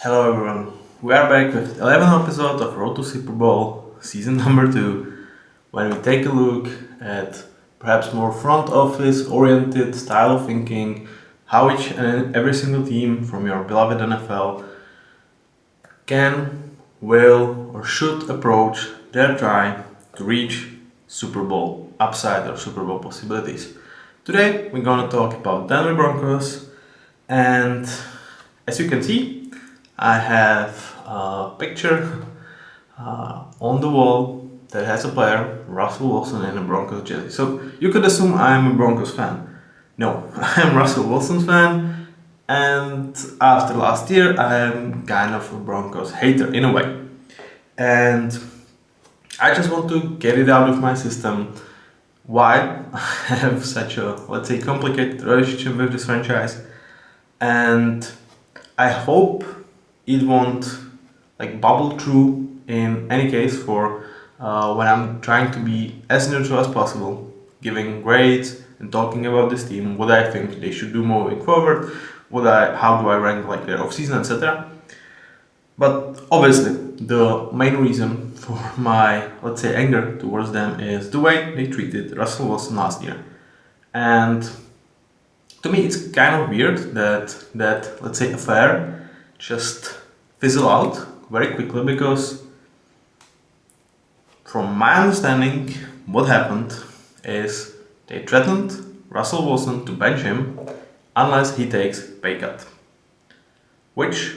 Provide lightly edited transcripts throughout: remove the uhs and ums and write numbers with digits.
Hello everyone, we are back with 11th episode of Road to Super Bowl, season number 2, when we take a look at perhaps more front office oriented style of thinking, how each and every single team from your beloved NFL can, will or should approach their try to reach Super Bowl upside or Super Bowl possibilities. Today we're gonna talk about Denver Broncos, and as you can see, I have a picture on the wall that has a player, Russell Wilson, in a Broncos jersey. So you could assume I'm a Broncos fan. No, I'm Russell Wilson's fan, and after last year, I'm kind of a Broncos hater in a way. And I just want to get it out of my system why I have such a, let's say, complicated relationship with this franchise, and I hope it won't bubble through in any case for when I'm trying to be as neutral as possible, giving grades and talking about this team, what I think they should do moving forward, how do I rank their offseason, etc. But obviously, the main reason for my, let's say, anger towards them is the way they treated Russell Wilson last year. And to me, it's kind of weird that let's say, affair just fizzle out very quickly, because from my understanding, what happened is they threatened Russell Wilson to bench him unless he takes pay cut, which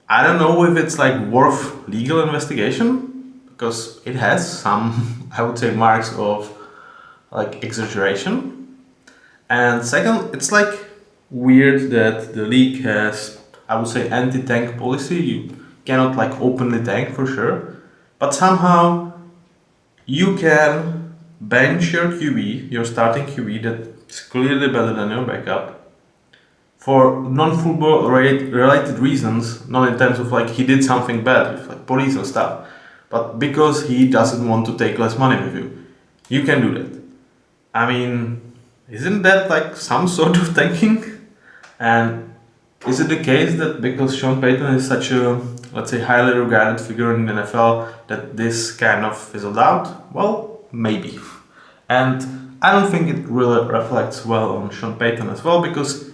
I don't know if it's worth legal investigation, because it has some, I would say, marks of exaggeration. And second, it's weird that the league has, I would say, anti-tank policy. You cannot openly tank for sure, but somehow you can bench your QB, your starting QB that's clearly better than your backup, for non-football related reasons, not in terms of he did something bad with police and stuff, but because he doesn't want to take less money with you. You can do that. I mean, isn't that some sort of tanking? And is it the case that because Sean Payton is such a, let's say, highly regarded figure in the NFL, that this kind of fizzled out? Well, maybe. And I don't think it really reflects well on Sean Payton as well, because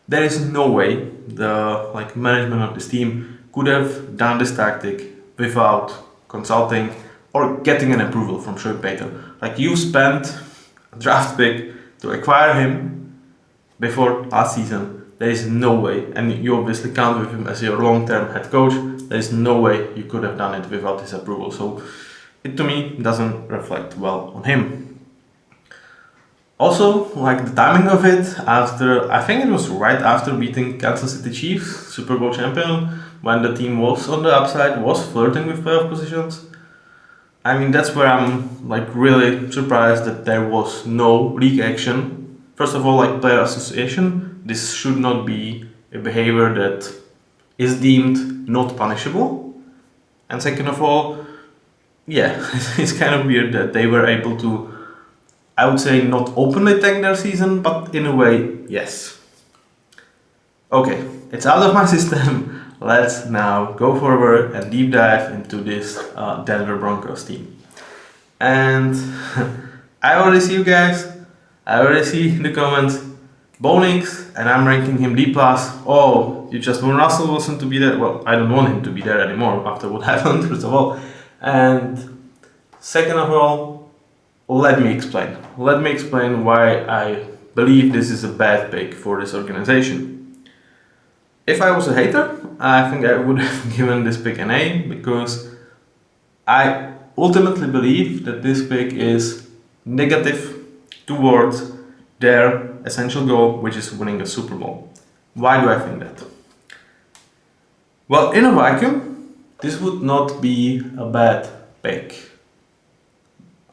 there is no way the management of this team could have done this tactic without consulting or getting an approval from Sean Payton. You spent a draft pick to acquire him before last season. There is no way, and you obviously count with him as your long-term head coach, there is no way you could have done it without his approval. So it, to me, doesn't reflect well on him. Also, the timing of it, I think it was right after beating Kansas City Chiefs, Super Bowl champion, when the team was on the upside, was flirting with playoff positions. I mean, that's where I'm really surprised that there was no league action. First of all, player association, this should not be a behavior that is deemed not punishable. And second of all, yeah, it's kind of weird that they were able to, I would say, not openly tank their season, but in a way, yes. Okay, it's out of my system. Let's now go forward and deep dive into this Denver Broncos team. And I already see you guys, I already see the comments, Bonix, and I'm ranking him D+. Oh, you just want Russell Wilson to be there? Well, I don't want him to be there anymore after what happened, first of all. And second of all, let me explain. Let me explain why I believe this is a bad pick for this organization. If I was a hater, I think I would have given this pick an A, because I ultimately believe that this pick is negative towards their essential goal, which is winning a Super Bowl. Why do I think that? Well, in a vacuum, this would not be a bad pick.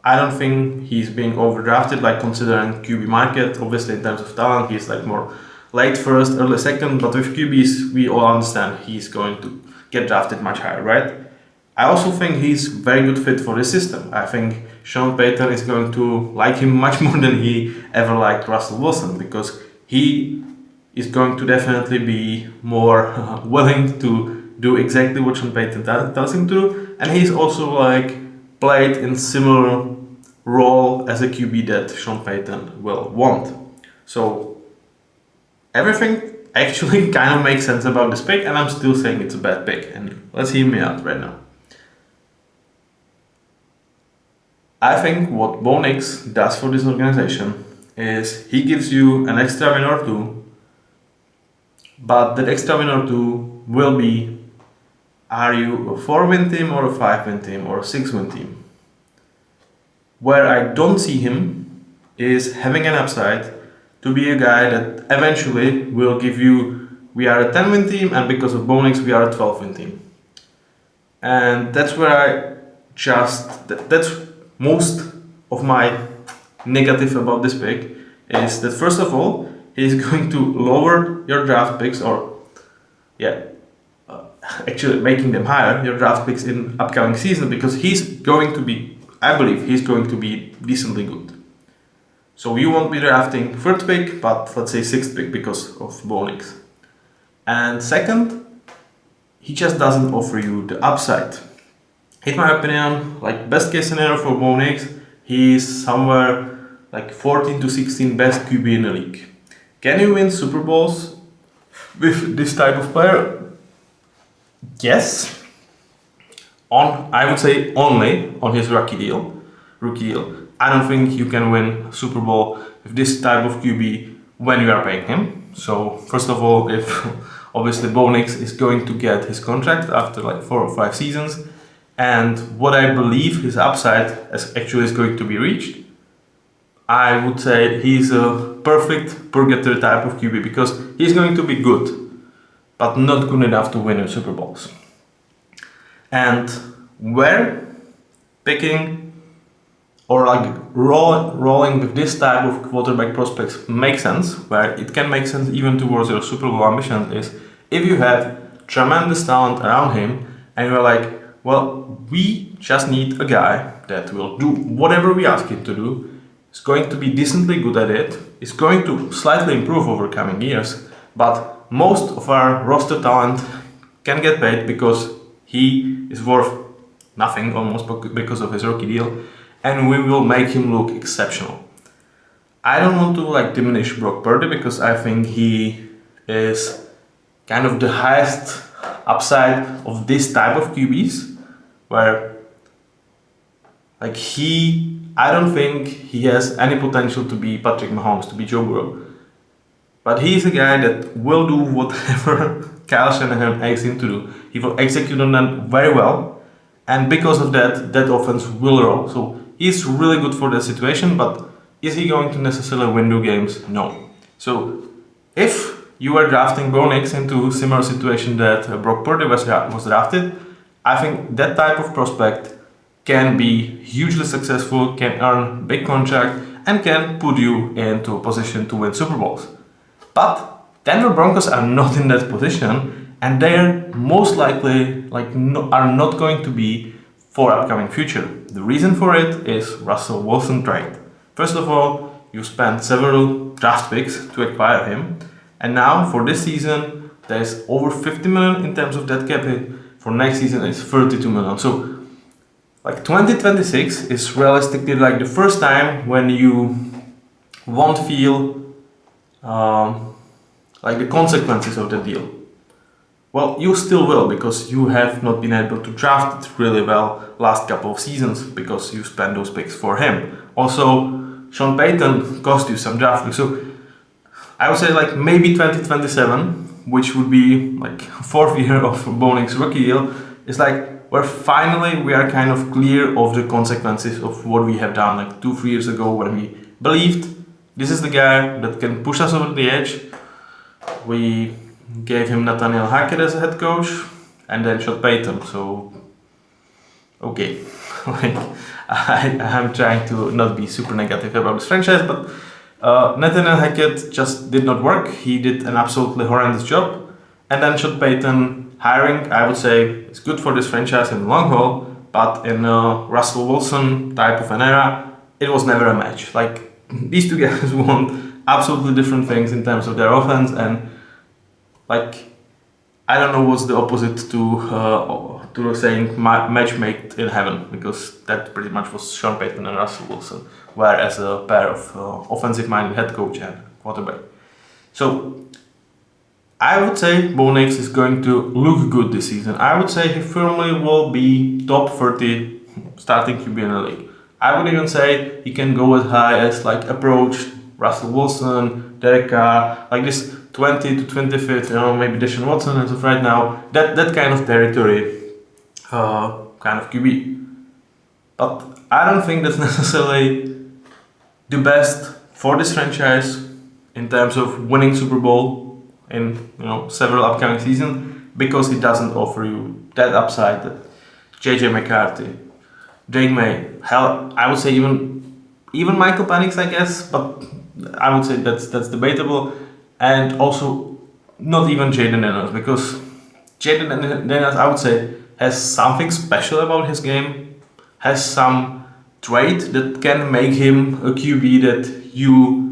I don't think he's being overdrafted, considering QB market. Obviously, in terms of talent, he's more late first, early second, but with QBs, we all understand he's going to get drafted much higher, right? I also think he's a very good fit for this system. I think Sean Payton is going to like him much more than he ever liked Russell Wilson, because he is going to definitely be more willing to do exactly what Sean Payton tells him to do, and he's also like played in similar role as a QB that Sean Payton will want. So everything actually kind of makes sense about this pick, and I'm still saying it's a bad pick. And let's hear me out right now. I think what Bo Nix does for this organization is he gives you an extra win or two, but that extra win or two will be, are you a 4-win team or a 5-win team or a 6-win team? Where I don't see him is having an upside to be a guy that eventually will give you, we are a 10-win team, and because of Bo Nix we are a 12-win team. And that's where I just, that's most of my negative about this pick, is that first of all, he's going to lower your draft picks, or actually making them higher, your draft picks in upcoming season, because he's going to be, I believe he's going to be decently good. So you won't be drafting 3rd pick, but let's say 6th pick because of Bo Nix. And second, he just doesn't offer you the upside. In my opinion, like best case scenario for Bo Nix, he's somewhere like 14 to 16 best QB in the league. Can you win Super Bowls with this type of player? Yes. I would say only on his rookie deal. I don't think you can win Super Bowl with this type of QB when you are paying him. So first of all, if obviously Bo Nix is going to get his contract after like 4 or 5 seasons, and what I believe his upside actually is going to be reached, I would say he's a perfect purgatory type of QB, because he's going to be good, but not good enough to win Super Bowls. And where picking or like rolling with this type of quarterback prospects makes sense, where it can make sense even towards your Super Bowl ambitions, is if you have tremendous talent around him and you're like, well, we just need a guy that will do whatever we ask him to do, is going to be decently good at it, is going to slightly improve over coming years, but most of our roster talent can get paid because he is worth nothing almost because of his rookie deal, and we will make him look exceptional. I don't want to like diminish Brock Purdy, because I think he is kind of the highest upside of this type of QBs, where like I don't think he has any potential to be Patrick Mahomes, to be Joe Burrow. But he's a guy that will do whatever Kyle Shanahan asks him to do. He will execute on that very well, and because of that, that offense will roll. So he's really good for that situation, but is he going to necessarily win the games? No. So if you are drafting Bo Nix into a similar situation that Brock Purdy was drafted, I think that type of prospect can be hugely successful, can earn big contract, and can put you into a position to win Super Bowls. But Denver Broncos are not in that position, and they're most likely are not going to be for upcoming future. The reason for it is Russell Wilson trade. First of all, you spent several draft picks to acquire him, and now for this season there's over 50 million in terms of dead cap hit. For next season it's 32 million. So like 2026 is realistically like the first time when you won't feel like the consequences of the deal. Well, you still will, because you have not been able to draft it really well last couple of seasons because you spent those picks for him. Also, Sean Payton cost you some draft picks. So I would say like maybe 2027, which would be like 4th year of Bo Nix rookie deal, is like where finally we are kind of clear of the consequences of what we have done like 2-3 years ago, when we believed this is the guy that can push us over the edge. We gave him Nathaniel Hackett as a head coach, and then Sean Payton. So, okay, like I'm trying to not be super negative about this franchise, but Nathaniel Hackett just did not work. He did an absolutely horrendous job, and then Sean Payton hiring, I would say, is good for this franchise in the long haul, but in a Russell Wilson type of an era, it was never a match. Like these two guys won absolutely different things in terms of their offense, and like I don't know what's the opposite to saying match made in heaven, because that pretty much was Sean Payton and Russell Wilson, whereas a pair of offensive-minded head coach and quarterback. So I would say Bo Nix is going to look good this season. I would say he firmly will be top 30 starting QB in the league. I would even say he can go as high as like approach Russell Wilson, Derek Carr, like this 20 to 25th, maybe Deshaun Watson as of right now, that kind of territory, kind of QB. But I don't think that's necessarily the best for this franchise in terms of winning Super Bowl in several upcoming seasons, because it doesn't offer you that upside that JJ McCarthy, Drake May, hell, I would say even Michael Penix, I guess, but I would say that's debatable, and also not even Jaden Daniels, because Jaden Daniels, I would say, has something special about his game, has some trait that can make him a QB that you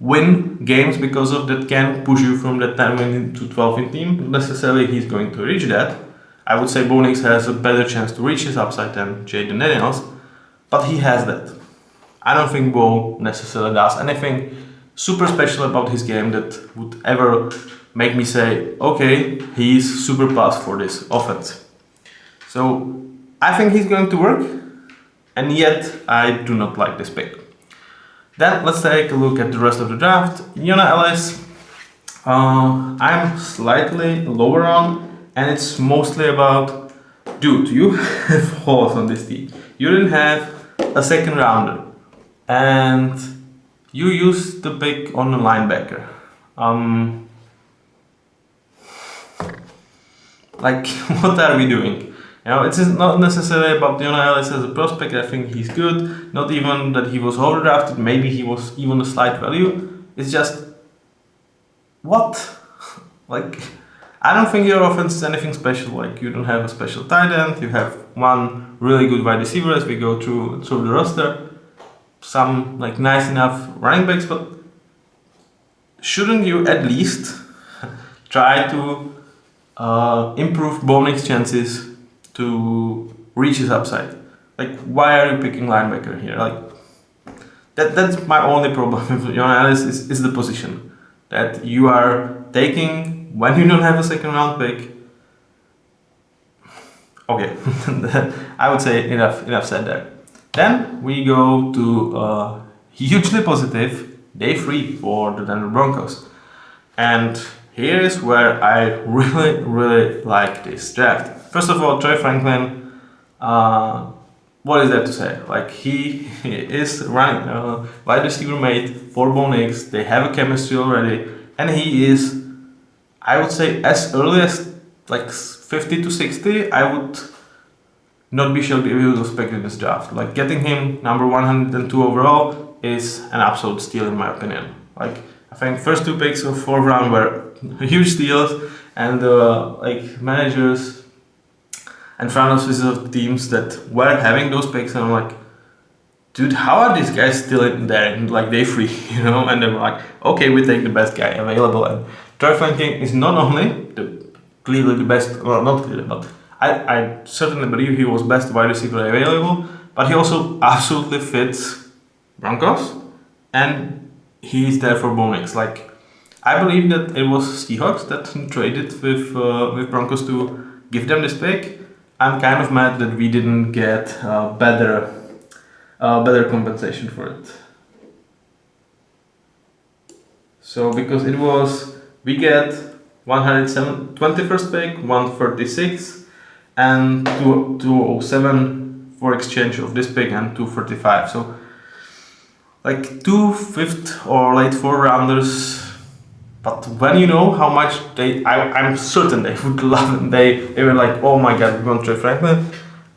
win games because of, that can push you from that 10-win to 12-win team. Not necessarily he's going to reach that. I would say Bo Nix has a better chance to reach his upside than Jaden Daniels, but he has that. I don't think Bo necessarily does anything super special about his game that would ever make me say, okay, he's super plus for this offense. So I think he's going to work, and yet I do not like this pick. Then let's take a look at the rest of the draft. Yona Ellis, I'm slightly lower on, and it's mostly about, dude, you have holes on this team. You didn't have a second rounder, and you used the pick on a linebacker. Like, what are we doing? It's not necessarily about Yona Ellis as a prospect. I think he's good. Not even that he was overdrafted. Maybe he was even a slight value. It's just, what? Like, I don't think your offense is anything special. Like, you don't have a special tight end. You have one really good wide receiver as we go through the roster. Some like nice enough running backs, but shouldn't you at least try to improve Bo Nix's chances to reach his upside? Like, why are you picking linebacker here? Like, that's my only problem with Yona Ellis is the position that you are taking when you don't have a second round pick. Okay, I would say enough said there. Then we go to hugely positive day 3 for the Denver Broncos, and here is where I really like this draft. First of all, Troy Franklin, what is there to say? Like, he is running wide receiver mate for Bo Nix. They have a chemistry already, and he is, I would say, as early as like 50 to 60, I would not be shocked if he was picked in this draft. Like, getting him number 102 overall is an absolute steal in my opinion. Like, I think first 2 picks of 4th round were huge steals, and like managers and front offices of teams that were having those picks, and I'm like, dude, how are these guys still in there in like day 3, And they were like, okay, we take the best guy available. And Troy Franklin is not only clearly the best, well, not clearly, but I certainly believe he was best wide receiver available, but he also absolutely fits Broncos, and he's there for Bo Nix. Like, I believe that it was Seahawks that traded with Broncos to give them this pick. I'm kind of mad that we didn't get better compensation for it. So because it was, we get 21st pick, 136, and 207 for exchange of this pick, and 245. So like 2 5th or late 4th rounders. But when you know how much I'm certain they would love it. They were like, oh my god, we want Troy Franklin.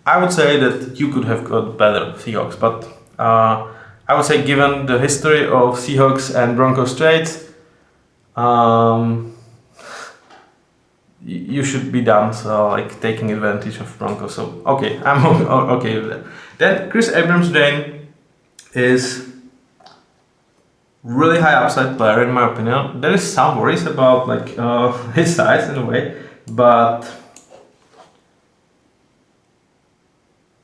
I would say that you could have got better Seahawks, but I would say, given the history of Seahawks and Broncos trades, you should be done. So like taking advantage of Broncos. So okay, I'm okay with that. Then Chris Abrams-Drain is really high upside player in my opinion. There is some worries about like his size in a way, but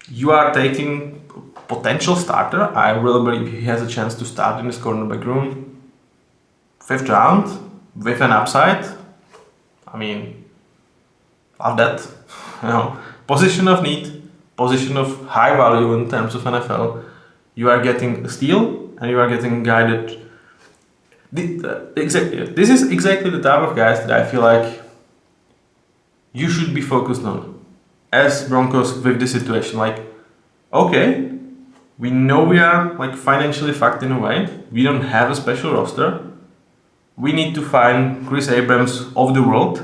you are taking potential starter. I really believe he has a chance to start in this cornerback room. 5th round with an upside. I mean, love that. You know, position of need, position of high value in terms of NFL. You are getting a steal, and you are getting a guy that. This is exactly the type of guys that I feel like you should be focused on as Broncos with this situation. Like, okay, we know we are like financially fucked in a way. We don't have a special roster. We need to find Chris Abrams of the world,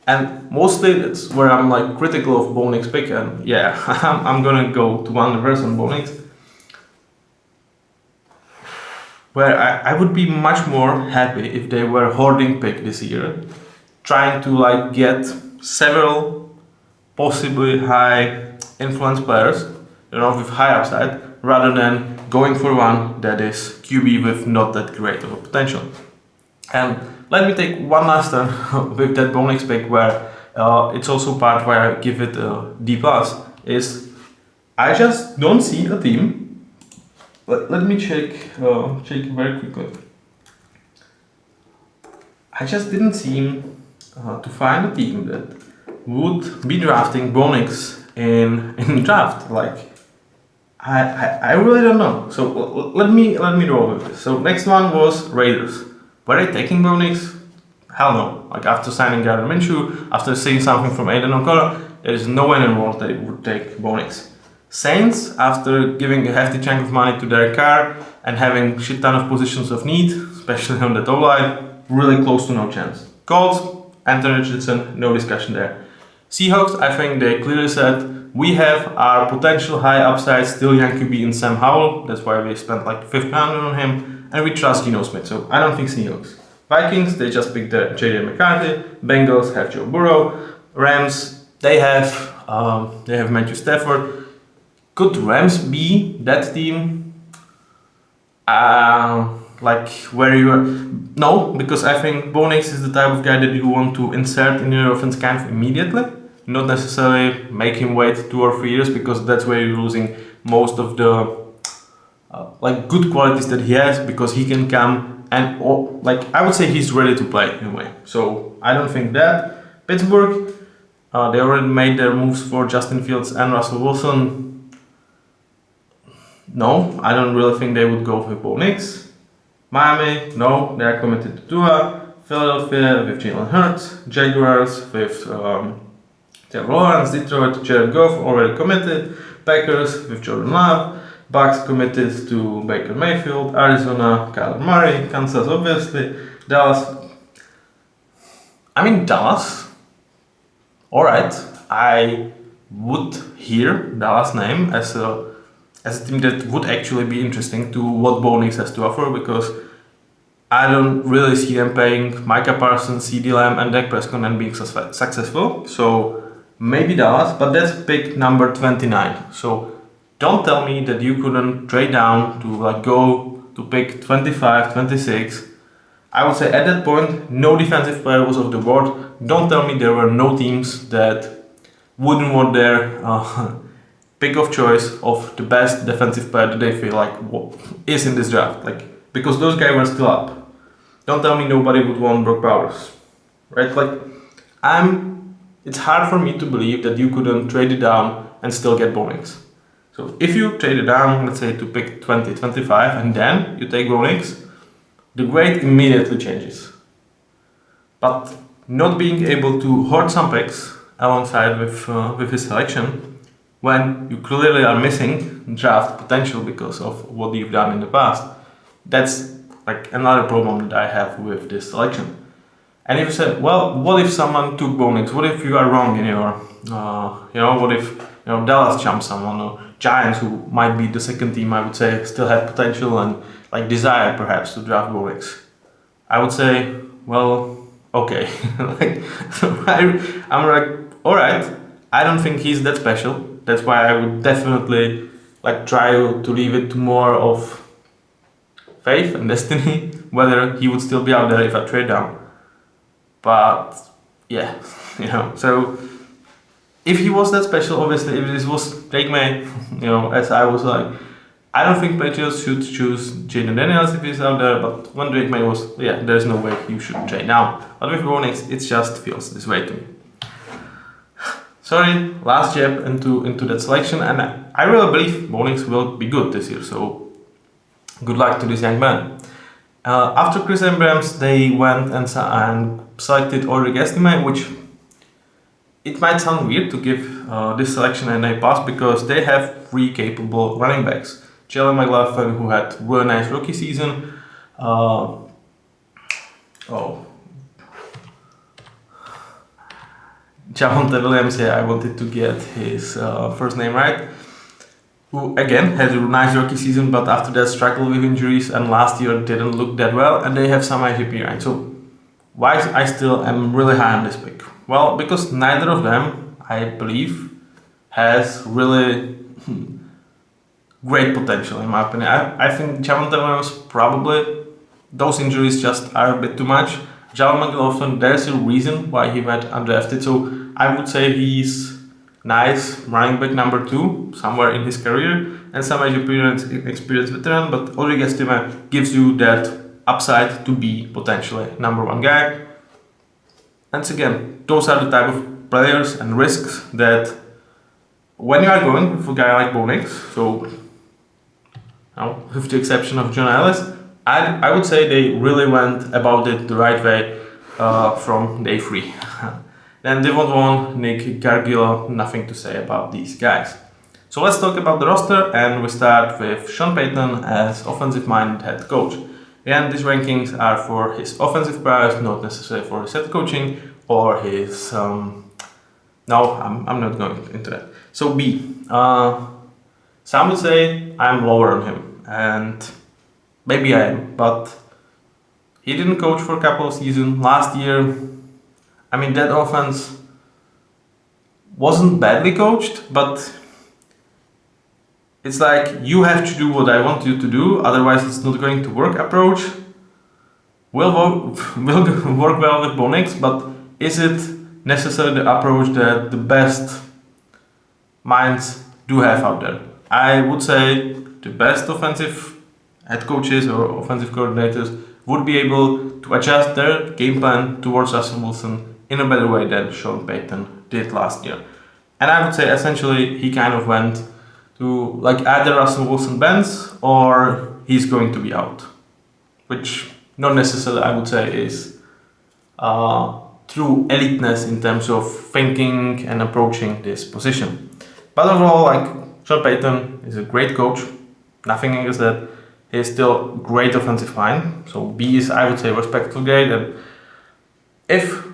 and mostly that's where I'm like critical of Bo Nix pick. And yeah, I'm gonna go to 100% on Bo Nix, where I would be much more happy if they were hoarding pick this year, trying to like get several possibly high influence players, you know, with high upside, rather than going for one that is QB with not that great of a potential. And let me take one last turn with that Bo Nix pick, where it's also part where I give it a D+, is I just don't see a team. Let me check very quickly. I just didn't seem to find a team that would be drafting Bo Nix in draft. Like, I really don't know. So let me roll with this. So next one was Raiders. Were they taking Bo Nix? Hell no. Like, after signing Gardner Minshew, after seeing something from Aiden O'Connor, there is no way in the world they would take Bo Nix. Saints, after giving a hefty chunk of money to Derek Carr and having shit ton of positions of need, especially on the O-line, really close to no chance. Colts, Anthony Richardson, no discussion there. Seahawks, I think they clearly said, we have our potential high upside, still young QB in Sam Howell, that's why we spent like 5th round on him, and we trust Geno Smith, so I don't think Seahawks. Vikings, they just picked J.J. McCarthy. Bengals have Joe Burrow. Rams, they have Matthew Stafford. Could Rams be that team? Like where you are? No, because I think Bo Nix is the type of guy that you want to insert in your offense kind of immediately, not necessarily make him wait 2 or 3 years, because that's where you're losing most of the like good qualities that he has, because he can come and like I would say he's ready to play in a way. So I don't think that. Pittsburgh, they already made their moves for Justin Fields and Russell Wilson. No, I don't really think they would go with Bo Nix. Miami, no, they are committed to Tua. Philadelphia with Jalen Hurts. Jaguars with Trevor Lawrence. Detroit, Jared Goff already committed. Packers with Jordan Love. Bucks committed to Baker Mayfield. Arizona, Kyler Murray. Kansas, obviously. Dallas. I mean, Dallas. Alright, I would hear Dallas' name as a team that would actually be interesting to what Bo Nix has to offer, because I don't really see them paying Micah Parsons, CeeDee Lamb and Dak Prescott and being successful. So maybe Dallas, but that's pick number 29. So don't tell me that you couldn't trade down to like go to pick 25, 26. I would say at that point, no defensive player was off the board. Don't tell me there were no teams that wouldn't want their pick of choice of the best defensive player that they feel like is in this draft. Like, because those guys were still up. Don't tell me nobody would want Brock Bowers, right? Like, it's hard for me to believe that you couldn't trade it down and still get Bo Nix. So if you trade it down, let's say to pick 20, 25, and then you take Bo Nix, the grade immediately changes. But not being able to hoard some picks alongside with his selection, when you clearly are missing draft potential because of what you've done in the past, that's like another problem that I have with this selection. And if you say, well, what if someone took Bo Nix? What if you are wrong in your, what if Dallas jumps someone, or Giants, who might be the second team, I would say, still have potential and like desire perhaps to draft Bo Nix? I would say, well, okay. I'm like, all right. I don't think he's that special. That's why I would definitely like try to leave it to more of faith and destiny. whether he would still be out there if I trade down. But yeah, so if he was that special, obviously, if this was Drake May, as I was like, I don't think Patriots should choose Jaden Daniels if he's out there, but when Drake May was, there's no way you should trade now. But with Bo Nix, it just feels this way to me. Sorry, last jab into that selection, and I really believe Bo Nix will be good this year, so good luck to this young man. After Chris Abrams, they went and selected Ulrich Estime, which it might sound weird to give this selection an A pass because they have 3 capable running backs. Jalen McLaughlin, who had really nice rookie season. Javonte Williams, I wanted to get his first name right. Who again had a nice rookie season, but after that struggled with injuries and last year didn't look that well. And they have some IGP, right? So why I still am really high on this pick? Well, because neither of them, I believe, has really great potential in my opinion. I think Javonte Williams probably, those injuries just are a bit too much. Jalen McLaughlin, there's a reason why he went undrafted, so I would say he's nice running back number 2 somewhere in his career and some experienced veteran, but Ulrich Estime gives you that upside to be potentially number 1 guy. Once again, those are the type of players and risks that when you are going with a guy like Bo Nix, so with the exception of John Ellis, I would say they really went about it the right way from day 3. Then Devon Vaughn, Nick Gargiulo, nothing to say about these guys. So let's talk about the roster, and we start with Sean Payton as offensive-minded head coach. Again, these rankings are for his offensive prowess, not necessarily for his head coaching or his... no, I'm not going into that. So B. Some would say I'm lower on him, and maybe I am, but he didn't coach for a couple of seasons. Last year, I mean, that offense wasn't badly coached, but it's like, you have to do what I want you to do, otherwise it's not going to work approach. Will work well with Bo Nix, but is it necessarily the approach that the best minds do have out there? I would say the best offensive head coaches or offensive coordinators would be able to adjust their game plan towards Russell Wilson in a better way than Sean Payton did last year. And I would say essentially he kind of went to like either Russell Wilson bends or he's going to be out, which not necessarily I would say is true eliteness in terms of thinking and approaching this position. But overall, like, Sean Payton is a great coach, nothing against that. He's still great offensive line, so B is, I would say, respectful grade. And if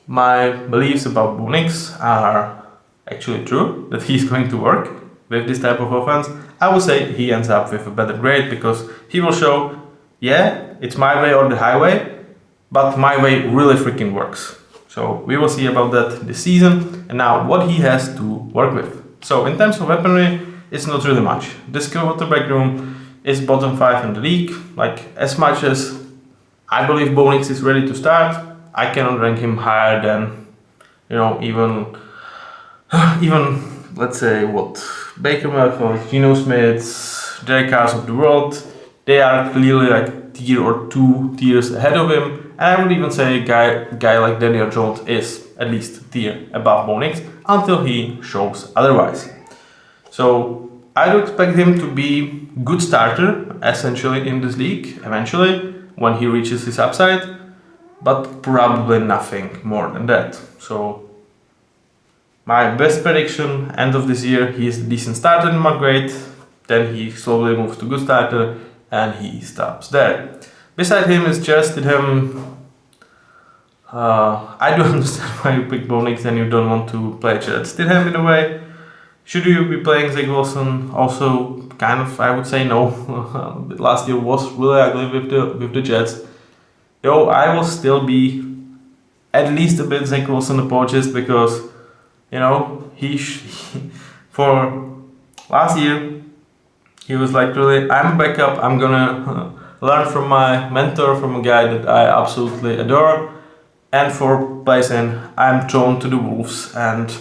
my beliefs about Bo Nix are actually true, that he's going to work with this type of offense, I would say he ends up with a better grade because he will show, yeah, it's my way or the highway, but my way really freaking works. So we will see about that this season. And now what he has to work with. So in terms of weaponry, it's not really much. The skill quarterback room is bottom 5 in the league. Like, as much as I believe Bo Nix is ready to start, I cannot rank him higher than, even let's say Baker Mayfield, Geno Smith, Derek Carrs of the world. They are clearly like tier or 2 tiers ahead of him. And I would even say a guy like Daniel Jones is at least a tier above Bo Nix until he shows otherwise. So I do expect him to be good starter essentially in this league eventually when he reaches his upside, but probably nothing more than that. So my best prediction, end of this year, he is a decent starter in my grade, then he slowly moves to good starter and he stops there. Beside him is Jarrett Stidham. I do understand why you pick Bo Nix and you don't want to play Jarrett Stidham in a way. Should you be playing Zach Wilson? Also, kind of, I would say no. Last year was really ugly with the Jets. Though I will still be at least a bit Zach Wilson approaches because, for last year, he was like, really, I'm a backup, I'm gonna learn from my mentor, from a guy that I absolutely adore. And for placing, I'm drawn to the Wolves, and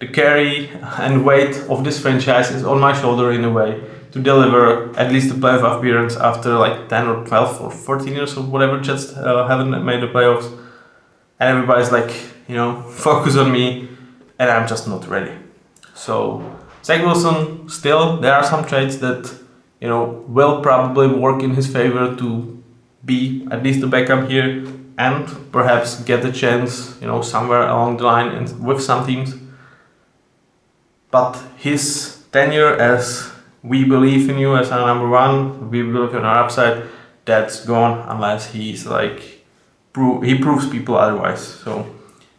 the carry and weight of this franchise is on my shoulder in a way to deliver at least a playoff appearance after like 10 or 12 or 14 years or whatever Jets haven't made the playoffs. And everybody's like, focus on me, and I'm just not ready. So Zach Wilson, still, there are some traits that, will probably work in his favor to be at least a backup here and perhaps get a chance, somewhere along the line and with some teams. But his tenure as we believe in you as our number one, we believe in our upside, that's gone unless he's like, he proves people otherwise. So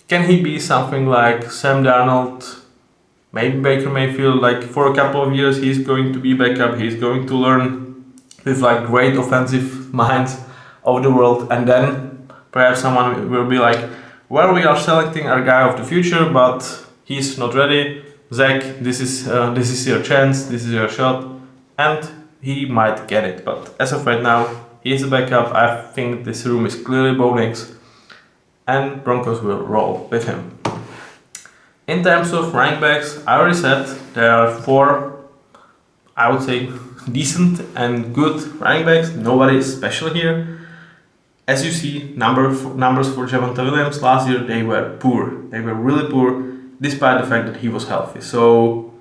can he be something like Sam Darnold, maybe Baker Mayfield? Like for a couple of years he's going to be backup, he's going to learn with like great offensive minds of the world, and then perhaps someone will be like, well, we are selecting our guy of the future, but he's not ready. Zach, this is your chance, this is your shot, and he might get it. But as of right now, he's a backup. I think this room is clearly Bo Nix, and Broncos will roll with him. In terms of running backs, I already said there are 4, I would say, decent and good running backs. Nobody is special here. As you see, numbers for Javonte Williams last year, they were poor. They were really poor, despite the fact that he was healthy. So,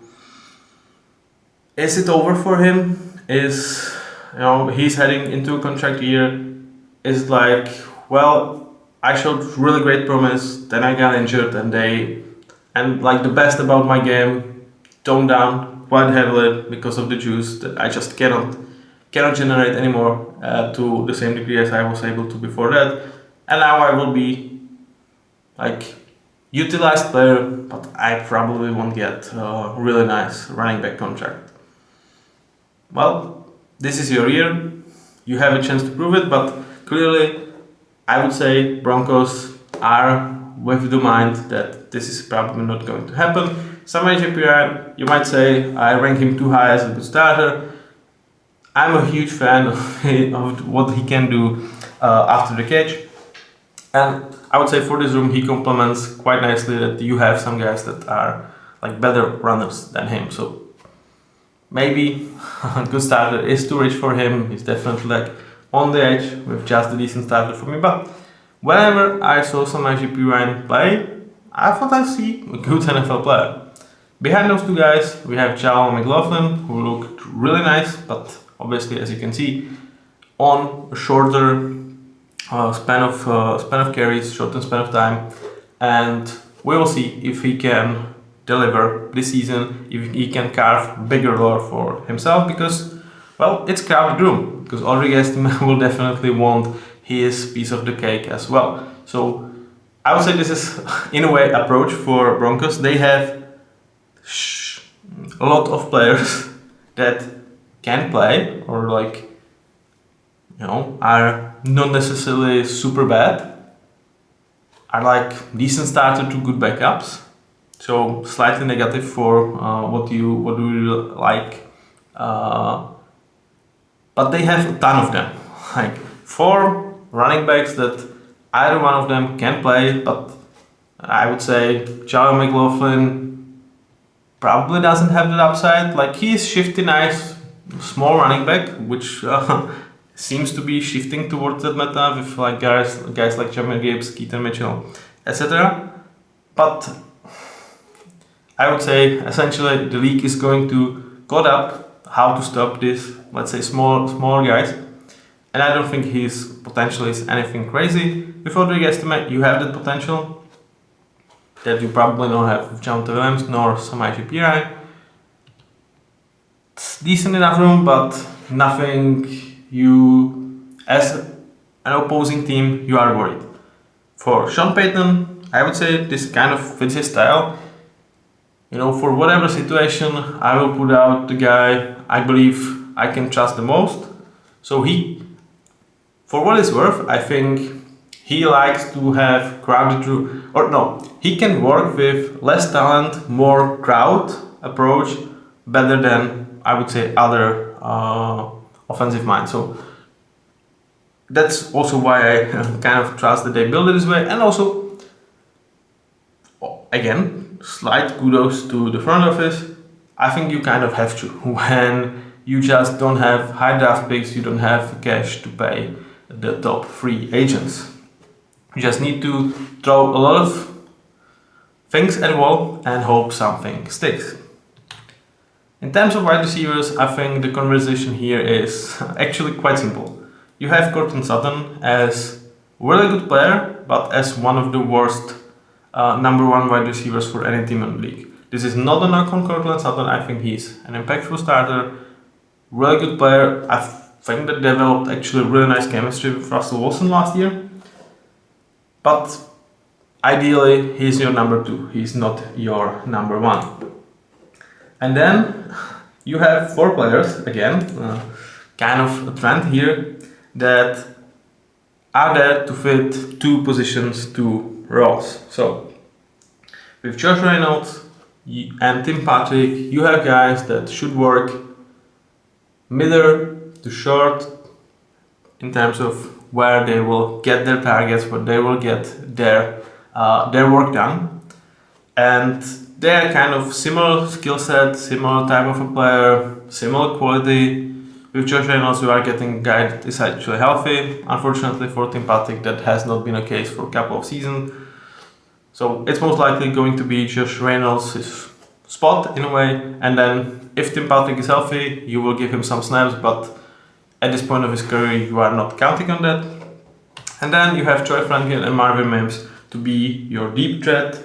is it over for him? He's heading into a contract year. Is it like, well, I showed really great promise, then I got injured, and like the best about my game toned down quite heavily because of the juice that I just cannot generate anymore to the same degree as I was able to before that, and now I will be like utilized player, but I probably won't get a really nice running back contract. Well, this is your year, you have a chance to prove it, but clearly I would say Broncos are with the mind that this is probably not going to happen. Samaje Perine, you might say I rank him too high as a good starter. I'm a huge fan of what he can do after the catch, and I would say for this room he complements quite nicely that you have some guys that are like better runners than him. So maybe a good starter is too rich for him. He's definitely like on the edge with just a decent starter for me. But whenever I saw Samaje Perine play, I thought I see a good NFL player. Behind those two guys, we have Jalal McLaughlin, who looked really nice, but obviously, as you can see, on a shorter span of carries, shortened span of time, and we will see if he can deliver this season, if he can carve bigger lore for himself, because, well, it's crowded room, because Rodriguez will definitely want his piece of the cake as well. So I would say this is, in a way, approach for Broncos. They have a lot of players that can play or are not necessarily super bad, are like decent starter to good backups. So slightly negative for what do you like, but they have a ton of them. Like 4 running backs that either one of them can play, but I would say Jalal McLaughlin probably doesn't have that upside. Like he's shifty, nice, small running back, which seems to be shifting towards that meta with like guys like Jahmyr Gibbs, Keaton Mitchell, etc. But I would say essentially the league is going to caught up how to stop this, let's say small guys, and I don't think his potential is anything crazy. Before the estimate, you have that potential that you probably don't have with Javonte Williams nor Samaje Perine. It's decent enough room, but nothing you, as an opposing team, you are worried. For Sean Payton, I would say this kind of fits his style. For whatever situation, I will put out the guy I believe I can trust the most. So for what it's worth, I think he likes to have crowded room, or no, he can work with less talent, more crowd approach better than I would say other offensive minds. So that's also why I kind of trust that they build it this way. And also, again, slight kudos to the front office. I think you kind of have to when you just don't have high draft picks, you don't have cash to pay the top free agents. You just need to throw a lot of things at the wall and hope something sticks. In terms of wide receivers, I think the conversation here is actually quite simple. You have Courtland Sutton as a really good player, but as one of the worst number one wide receivers for any team in the league. This is not a knock on Courtland Sutton. I think he's an impactful starter, really good player. I think that developed actually really nice chemistry with Russell Wilson last year. But ideally, he's your number two. He's not your number one. And then you have four players, again, kind of a trend here, that are there to fit two positions, two roles. So with Josh Reynolds and Tim Patrick, you have guys that should work middle to short in terms of where they will get their targets, where they will get their work done. And they're kind of similar skill set, similar type of a player, similar quality. With Josh Reynolds, you are getting a guy that is actually healthy. Unfortunately for Tim Patrick, that has not been a case for a couple of seasons. So it's most likely going to be Josh Reynolds' spot in a way. And then if Tim Patrick is healthy, you will give him some snaps, but at this point of his career, you are not counting on that. And then you have Troy Franklin and Marvin Mims to be your deep threat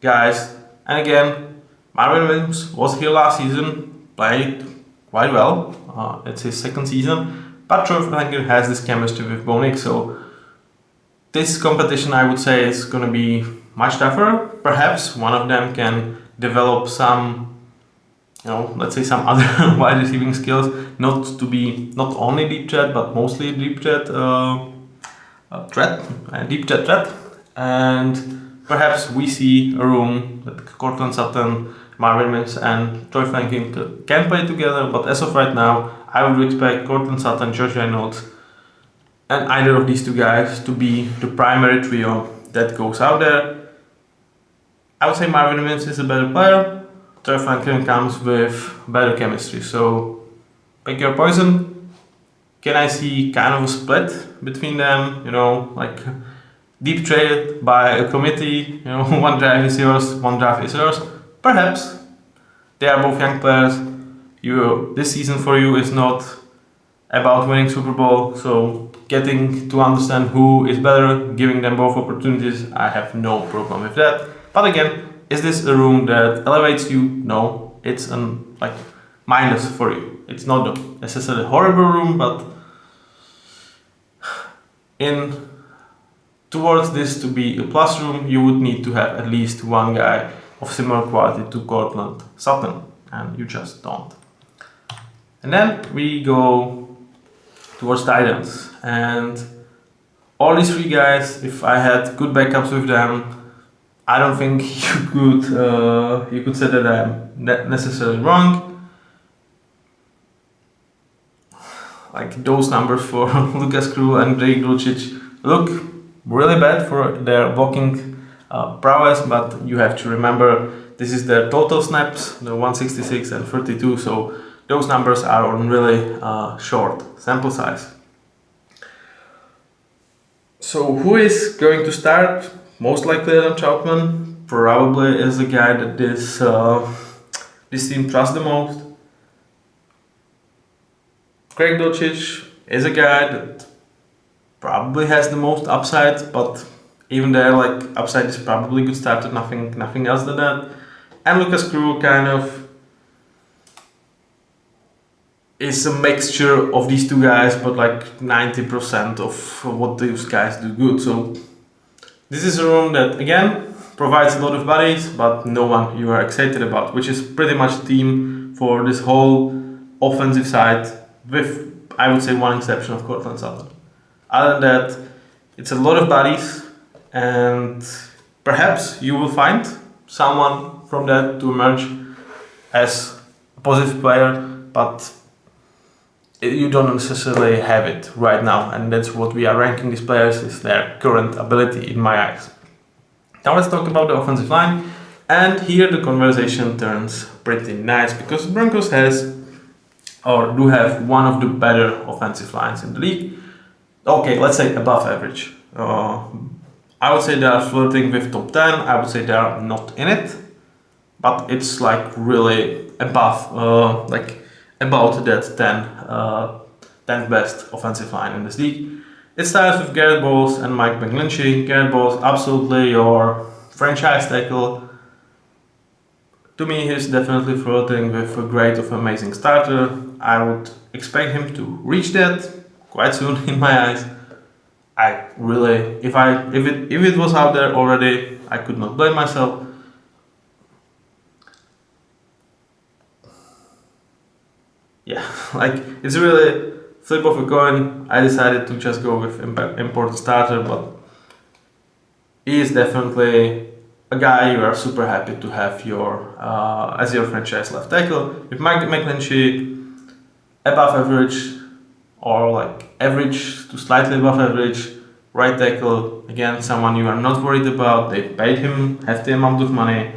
guys. And again, Marvin Mims was here last season, played quite well. It's his second season, but Troy Franklin has this chemistry with Bo Nix, so this competition, I would say, is going to be much tougher. Perhaps one of them can develop some, let's say some other wide receiving skills, not to be not only deep threat, but mostly deep threat threat. And perhaps we see a room that Courtland Sutton, Marvin Mims and Troy Franklin can play together, but as of right now, I would expect Courtland Sutton, Josh Reynolds, and either of these two guys to be the primary trio that goes out there. I would say Marvin Mims is a better player. Troy Franklin comes with better chemistry, so pick your poison. Can I see kind of a split between them? Like deep traded by a committee, one draft is yours, one draft is yours. Perhaps. They are both young players. This season for you is not about winning Super Bowl, so getting to understand who is better, giving them both opportunities, I have no problem with that. But again, is this a room that elevates you? No, it's an minus for you. It's not necessarily a horrible room, but towards this to be a plus room, you would need to have at least one guy of similar quality to Courtland Sutton, and you just don't. And then we go towards tight ends, and all these three guys, if I had good backups with them, I don't think you could say that I'm necessarily wrong. Like those numbers for Lucas Crew and Drake Dulcich look really bad for their blocking prowess, but you have to remember this is their total snaps, the 166 and 32, so those numbers are on really short sample size. So who is going to start? Most likely Adam Troutman, probably is the guy that this team trusts the most. Greg Dulcich is a guy that probably has the most upside, but even there, upside is probably good starter, nothing else than that. And Lucas Crew kind of is a mixture of these two guys, but 90% of what these guys do good. So this is a room that again provides a lot of bodies, but no one you are excited about, which is pretty much the theme for this whole offensive side, with I would say one exception of Courtland Sutton. Other than that, it's a lot of bodies, and perhaps you will find someone from that to emerge as a positive player, but you don't necessarily have it right now, and that's what we are ranking these players, is their current ability in my eyes. Now let's talk about the offensive line, and here the conversation turns pretty nice because Broncos has or do have one of the better offensive lines in the league. Okay, let's say above average. I would say they are flirting with top 10. I would say they are not in it, but it's like really above, like about that 10th best offensive line in this league. It starts with Garrett Bowles and Mike McGlinchey. Garrett Bowles, absolutely your franchise tackle. To me, he's definitely flirting with a great of amazing starter. I would expect him to reach that quite soon in my eyes. I really, if it was out there already, I could not blame myself. Yeah, like it's really flip of a coin. I decided to just go with important starter, but he is definitely a guy you are super happy to have as your franchise left tackle. With Mike McGlinchey, above average or like average to slightly above average right tackle, again someone you are not worried about. They paid him hefty amount of money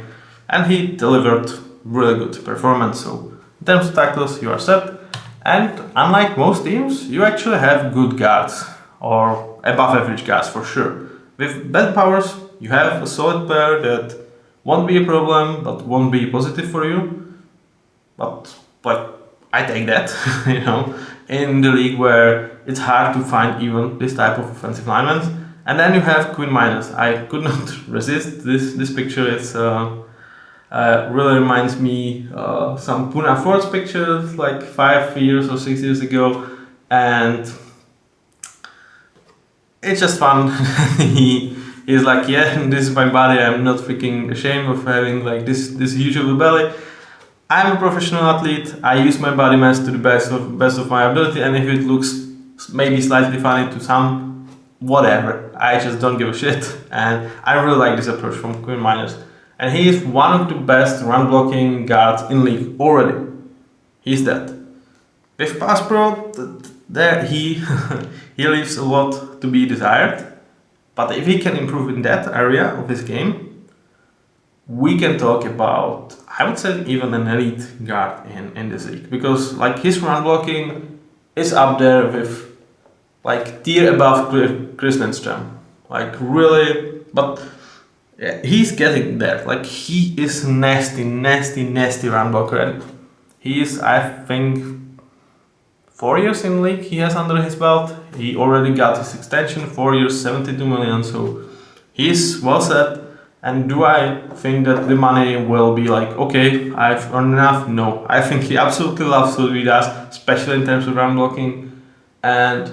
and he delivered really good performance. So in terms of tackles, you are set. And unlike most teams, you actually have good guards or above average guards for sure. With bad powers, you have a solid player that won't be a problem but won't be positive for you. But like I take that, in the league where it's hard to find even this type of offensive linemen. And then you have Quinn Miners. I could not resist this picture. It's really reminds me some Puna Force pictures like 5 years or 6 years ago, and it's just fun. He's like, yeah, this is my body. I'm not freaking ashamed of having like this huge of a belly. I'm a professional athlete. I use my body mass to the best of my ability, and if it looks maybe slightly funny to some, whatever. I just don't give a shit, and I really like this approach from Quinn Miners. And he is one of the best run blocking guards in league already. He's that. With pass pro, there he he leaves a lot to be desired. But if he can improve in that area of his game, we can talk about, I would say, even an elite guard in this league, because like his run blocking is up there with like tier above Chris Lindstrom, like really. But yeah, he's getting there. Like he is nasty run blocker, and he is, I think, 4 years in league he has under his belt. He already got his extension, 4 years, 72 million. So he's well set. And do I think that the money will be like, okay, I've earned enough? No. I think he absolutely loves what he does, especially in terms of run blocking. And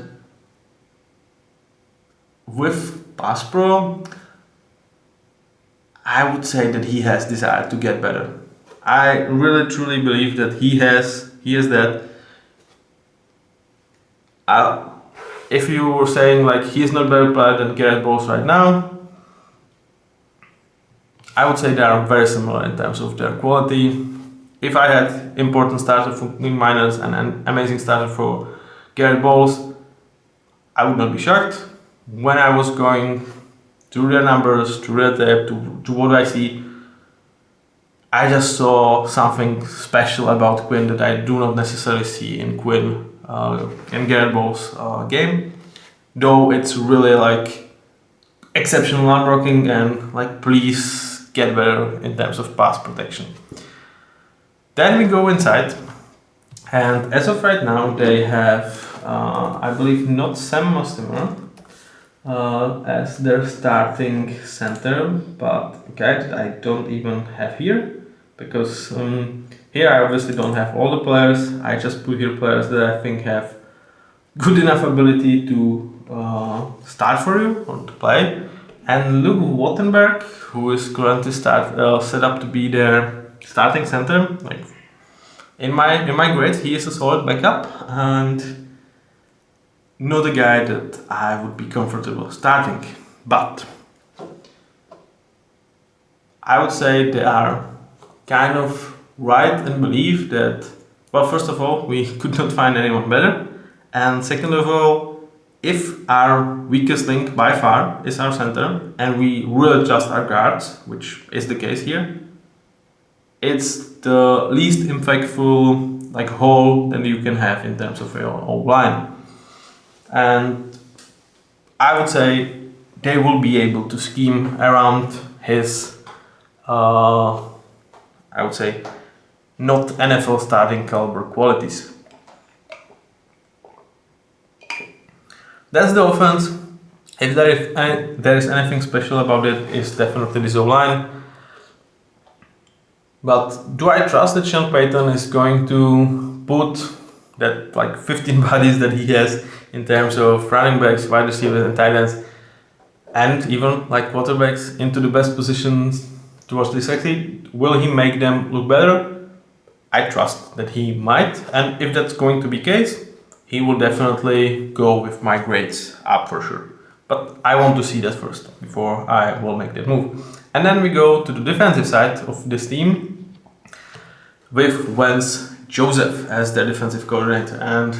with pass pro, I would say that he has desire to get better. I really truly believe that he has that. If you were saying like he's not better player than Garrett Bowles right now, I would say they are very similar in terms of their quality. If I had important starter for Quinn Miners and an amazing starter for Garrett Bowles, I would not be shocked. When I was going through their numbers, through their tape, to what I see, I just saw something special about Quinn that I do not necessarily see in Garrett Bowles' game. Though it's really like exceptional run blocking and like please get better in terms of pass protection. Then we go inside, and as of right now they have, I believe, not Sam Mostimer as their starting center, but a guy that I don't even have here, because here I obviously don't have all the players. I just put here players that I think have good enough ability to start for you or to play. And Luke Wattenberg, who is currently set up to be their starting center, like in my grades, he is a solid backup and not a guy that I would be comfortable starting. But I would say they are kind of right and believe that Well, first of all, we could not find anyone better. And second of all, if our weakest link by far is our center and we really trust our guards, which is the case here, it's the least impactful like hole that you can have in terms of your whole line. And I would say they will be able to scheme around his, I would say, not NFL starting caliber qualities. That's the offense. If there is anything special about it, it's definitely this O-line. But do I trust that Sean Payton is going to put that like 15 bodies that he has in terms of running backs, wide receivers and tight ends, and even like quarterbacks into the best positions towards the succeed? Will he make them look better? I trust that he might, and if that's going to be the case, he will definitely go with my grades up for sure. But I want to see that first before I will make that move. And then we go to the defensive side of this team with Vance Joseph as their defensive coordinator. And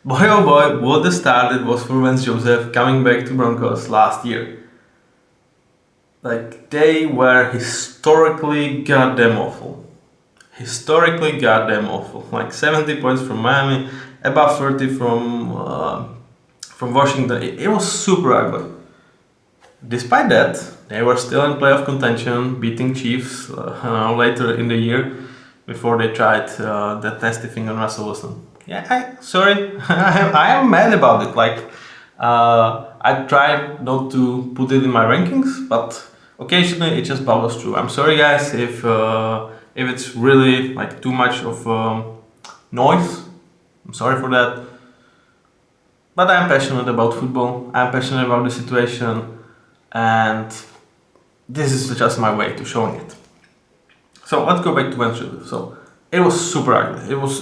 boy oh boy, what a start it was for Vance Joseph coming back to Broncos last year. Like, they were historically goddamn awful. Like 70 points from Miami, above 30 from Washington. It was super ugly. Despite that, they were still in playoff contention, beating Chiefs later in the year before they tried that nasty thing on Russell Wilson. Yeah, I am mad about it. Like, I tried not to put it in my rankings, but occasionally it just bubbles through. I'm sorry, guys, if it's really like too much of noise. I'm sorry for that. But I'm passionate about football. I'm passionate about the situation. And this is just my way to showing it. So let's go back to Vance Joseph. So it was super ugly. It was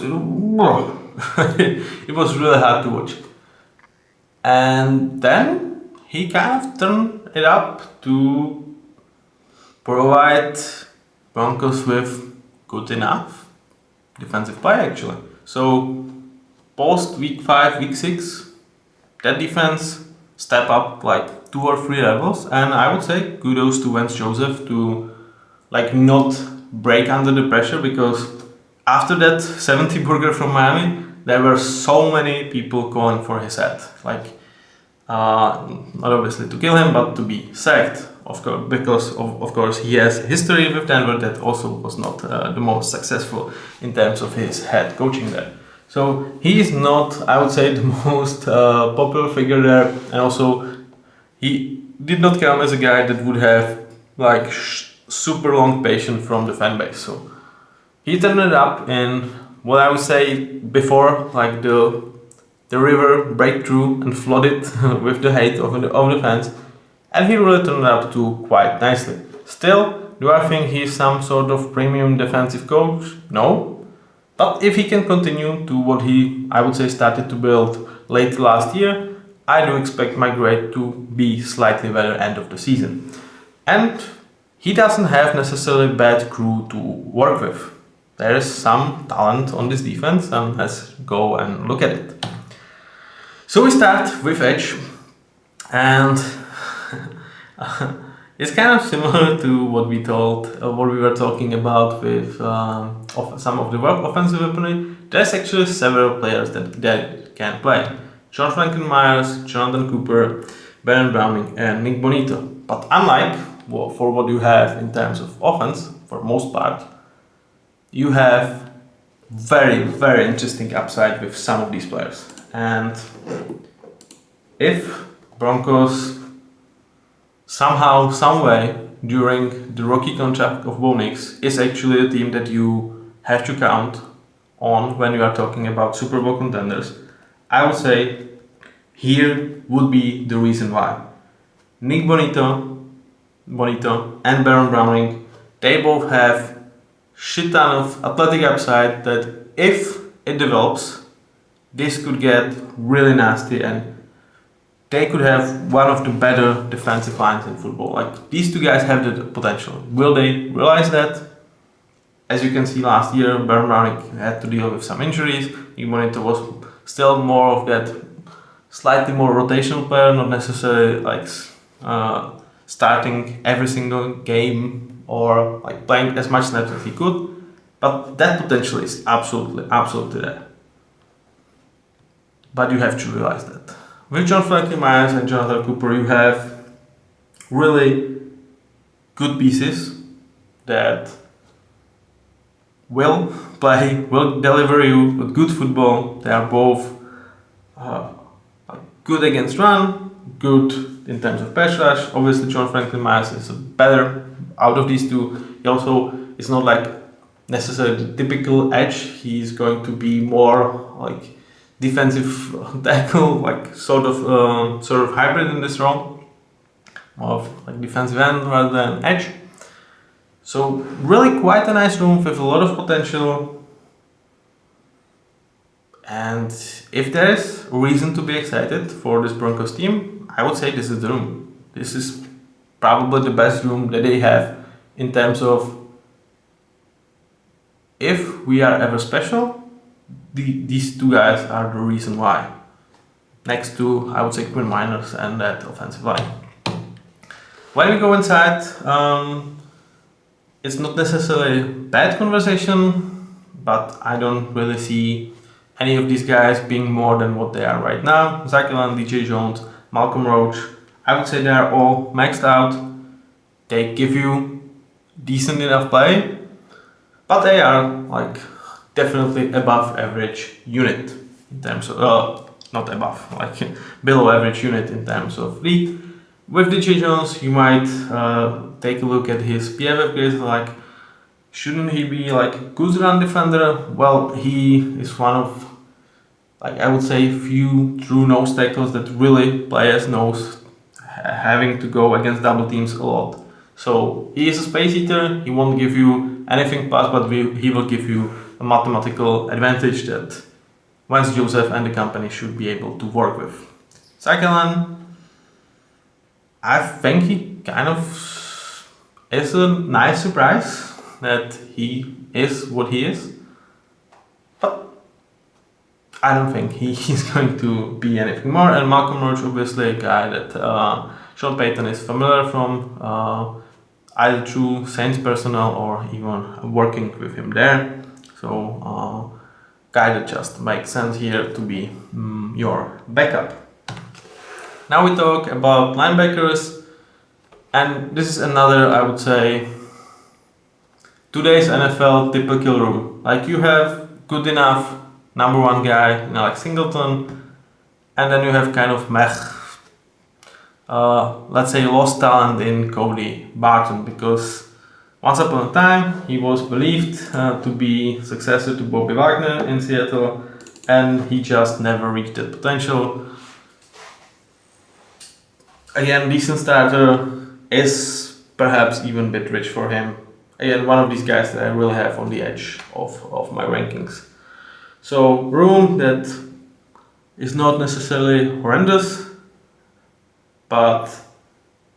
it was really hard to watch. And then he kind of turned it up to provide Broncos with good enough defensive play actually. So post week 5, week 6, that defense step up like 2 or 3 levels, and I would say kudos to Vance Joseph to like not break under the pressure, because after that 70 burger from Miami, there were so many people calling for his head, like not obviously to kill him, but to be sacked, of course, because of course he has history with Denver that also was not the most successful in terms of his head coaching there. So he is not, I would say, the most popular figure there, and also he did not come as a guy that would have like super long patience from the fan base. So he turned it up in what I would say before, like the river break through and flooded with the hate of the fans, and he really turned it up to quite nicely. Still, do I think he's some sort of premium defensive coach? No. But if he can continue to what he, I would say, started to build late last year, I do expect my grade to be slightly better end of the season. And he doesn't have necessarily bad crew to work with. There is some talent on this defense, and let's go and look at it. So we start with Edge, and it's kind of similar to what we were talking about with some of the offensive weaponry. There's actually several players that can play. John Frankenmeyers, Jonathan Cooper, Baron Browning, and Nick Bonito. But unlike for what you have in terms of offense, for most part, you have very, very interesting upside with some of these players. And if Broncos somehow, someway, during the rookie contract of Bo Nix is actually a team that you have to count on when you are talking about Super Bowl contenders, I would say here would be the reason why. Nick Bonito and Baron Browning, they both have shit ton of athletic upside that if it develops, this could get really nasty, and they could have one of the better defensive lines in football. Like, these two guys have the potential. Will they realize that? as you can see last year, Browning had to deal with some injuries. GMaty was still more of that slightly more rotational player, not necessarily like starting every single game or like playing as much snaps as he could. But that potential is absolutely there. But you have to realize that. With John Franklin Myers and Jonathan Cooper, you have really good pieces that will play, will deliver you good football. They are both good against run, good in terms of pass rush. Obviously, John Franklin Myers is better out of these two. He also is not like necessarily the typical edge. He's going to be more like defensive tackle, like sort of hybrid in this role, more of like defensive end rather than edge. So really quite a nice room with a lot of potential. And if there is reason to be excited for this Broncos team, I would say this is the room. This is probably the best room that they have in terms of if we are ever special, these two guys are the reason why. Next to, I would say, Quinn Miners and that offensive line. When we go inside, it's not necessarily a bad conversation, but I don't really see any of these guys being more than what they are right now. Zach Allen, DJ Jones, Malcolm Roach, I would say they are all maxed out. They give you decent enough play, but they are like definitely above average unit in terms of, not above, like below average unit in terms of league. With DJ Jones, you might take a look at his PF upgrades, like shouldn't he be like a good run defender? Well, he is one of, like I would say, few true nose tackles that really players knows having to go against double teams a lot. So he is a space eater, he won't give you anything past, but he will give you a mathematical advantage that Vance Joseph and the company should be able to work with. Second, I think he kind of is a nice surprise that he is what he is, but I don't think he is going to be anything more. And Malcolm Roach, obviously a guy that Sean Payton is familiar from either through Saints personnel or even working with him there. So guy that just makes sense here to be your backup. Now we talk about linebackers, and this is another, I would say, today's NFL typical room. Like you have good enough number one guy, like Singleton, and then you have kind of let's say lost talent in Cody Barton, because once upon a time he was believed to be successor to Bobby Wagner in Seattle, and he just never reached that potential. Again, decent starter is perhaps even a bit rich for him. Again, one of these guys that I really have on the edge of my rankings. So room that is not necessarily horrendous, but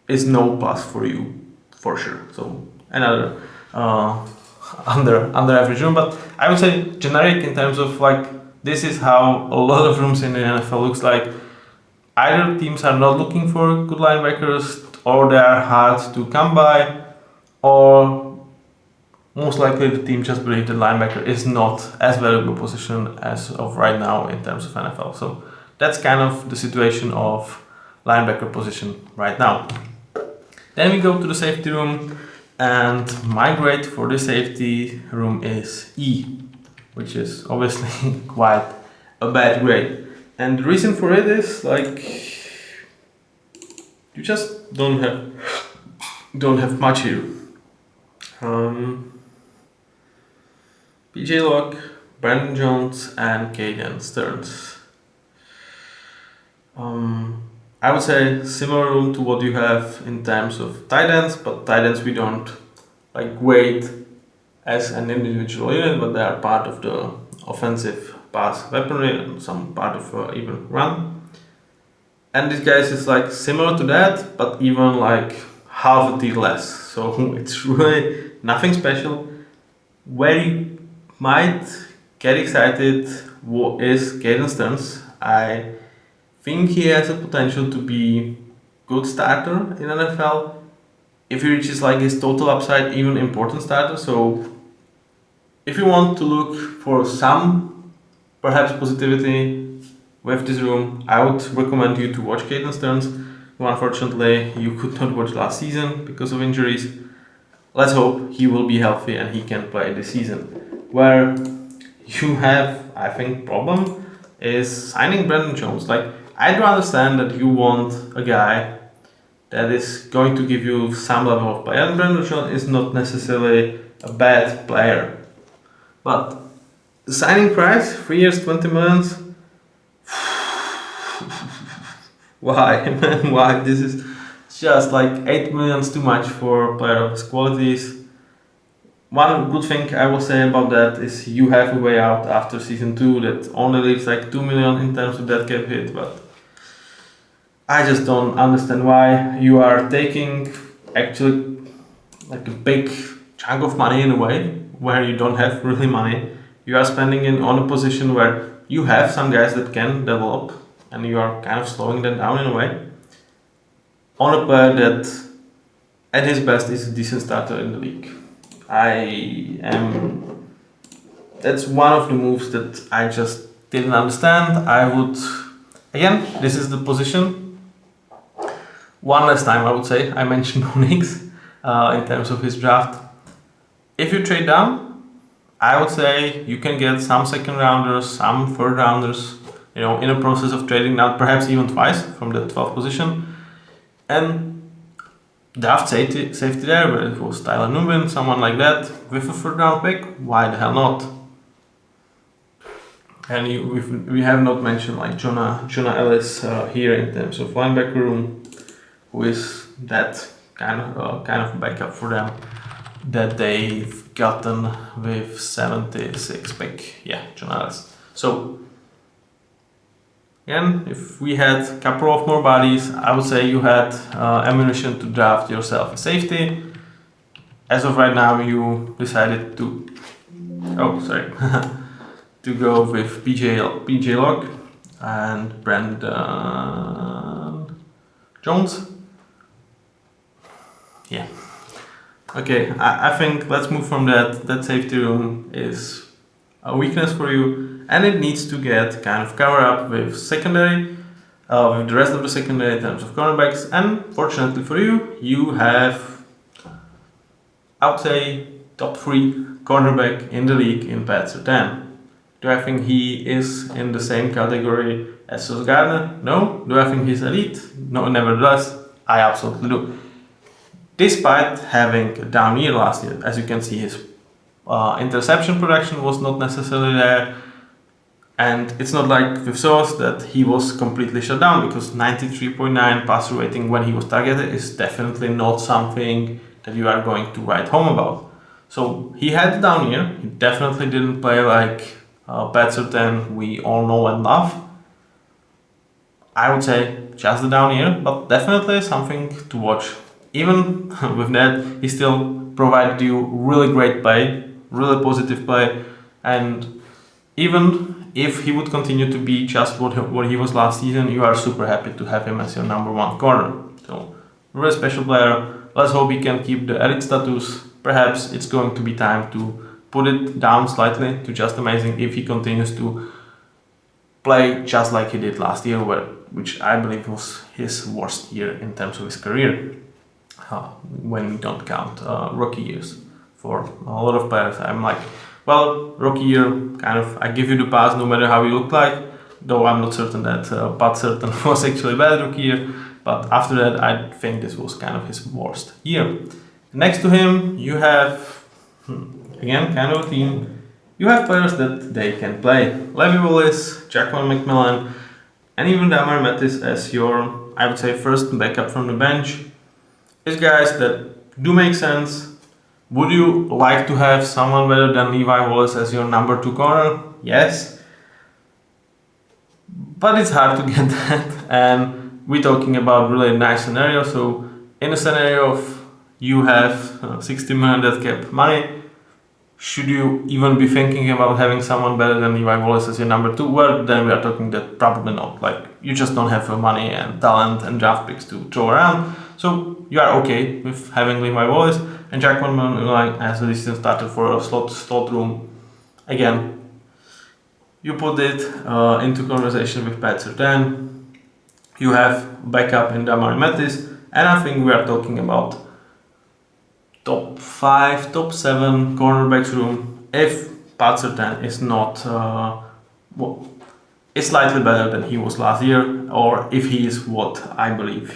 is no plus for you for sure. So another under average room, but I would say generic in terms of like this is how a lot of rooms in the NFL looks like. Either teams are not looking for good linebackers, or they are hard to come by, or most likely the team just believes the linebacker is not as valuable position as of right now in terms of NFL. So that's kind of the situation of linebacker position right now. Then we go to the safety room, and my grade for the safety room is E, which is obviously quite a bad grade. And the reason for it is like you just don't have much here. PJ Locke, Brandon Jones, and Caden Stearns. I would say similar room to what you have in terms of tight ends, but tight ends we don't like grade as an individual unit, but they are part of the offensive pass weaponry and some part of even run. And this guys is like similar to that, but even like half a tier less. So it's really nothing special. Where you might get excited is Caden Stearns. I think he has a potential to be good starter in NFL if he reaches like his total upside, even important starter. So if you want to look for some perhaps positivity with this room, I would recommend you to watch Caden Stearns, who unfortunately you could not watch last season because of injuries. Let's hope he will be healthy and he can play this season. Where you have, I think, problem is signing Brandon Jones. Like, I do understand that you want a guy that is going to give you some level of play, and Brandon Jones is not necessarily a bad player. But the signing price, 3 years, 20 millions. Why, man? Why? This is just like 8 millions too much for a player of his qualities. One good thing I will say about that is you have a way out after season 2 that only leaves like 2 million in terms of that cap hit, but I just don't understand why you are taking actually like a big chunk of money in a way where you don't have really money. You are spending it on a position where you have some guys that can develop and you are kind of slowing them down in a way on a player that at his best is a decent starter in the league. That's one of the moves that I just didn't understand. Again, this is the position. One last time, I would say, I mentioned Onyx in terms of his draft. If you trade down, I would say you can get some second rounders, some third rounders, in a process of trading down, perhaps even twice from the 12th position. And draft safety there, where it was Tyler Nubin, someone like that, with a third round pick, why the hell not? And we have not mentioned like Jonah Ellis here in terms of linebacker room, who is that kind of backup for them that they've gotten with 76 pick. Yeah, Jonah Ellis. So again, if we had a couple of more bodies, I would say you had ammunition to draft yourself a safety. As of right now, you decided to to go with PJ Locke and Brandon Jones. Yeah. Okay, I think let's move from that. That safety room is a weakness for you, and it needs to get kind of covered up with secondary, with the rest of the secondary in terms of cornerbacks. And fortunately for you, you have, I would say, top 3 cornerback in the league in Pat Surtain. Do I think he is in the same category as Sauce Gardner? No. Do I think he's elite? No, nevertheless, I absolutely do. Despite having a down year last year, as you can see, his interception production was not necessarily there, and it's not like with Sauce that he was completely shut down, because 93.9 passer rating when he was targeted is definitely not something that you are going to write home about. So he had a down year. He definitely didn't play like Pat Surtain we all know and love. I would say just the down year, but definitely something to watch. Even with that, he still provided you really great play, really positive play, and even if he would continue to be just what he was last season, you are super happy to have him as your number 1 corner. So, really special player. Let's hope he can keep the elite status. Perhaps it's going to be time to put it down slightly to just amazing if he continues to play just like he did last year, which I believe was his worst year in terms of his career. When we don't count rookie years. For a lot of players, I'm like, well, rookie year, kind of, I give you the pass no matter how you look like, though I'm not certain that Pat Surtain was actually a bad rookie year, but after that, I think this was kind of his worst year. Next to him, you have, again, kind of a team, you have players that they can play. Levi Wallace, Jaquan McMillan, and even Damar Mattis as your, I would say, first backup from the bench. Is guys that do make sense. Would you like to have someone better than Levi Wallace as your number 2 corner? Yes. But it's hard to get that, and we're talking about really nice scenario. So in a scenario of you have 60 million dead cap money, should you even be thinking about having someone better than Levi Wallace as your number 2? Well, then we are talking that probably not. Like, you just don't have the money and talent and draft picks to throw around. So you are okay with having Levi Wallace and Jack Van Mulan as a decent starter for a slot room. Again, you put it into conversation with Pat Surtain. You have backup in Damari Mathis, and I think we are talking about top 5, top 7 cornerbacks room if Pat Surtain is not is slightly better than he was last year, or if he is what I believe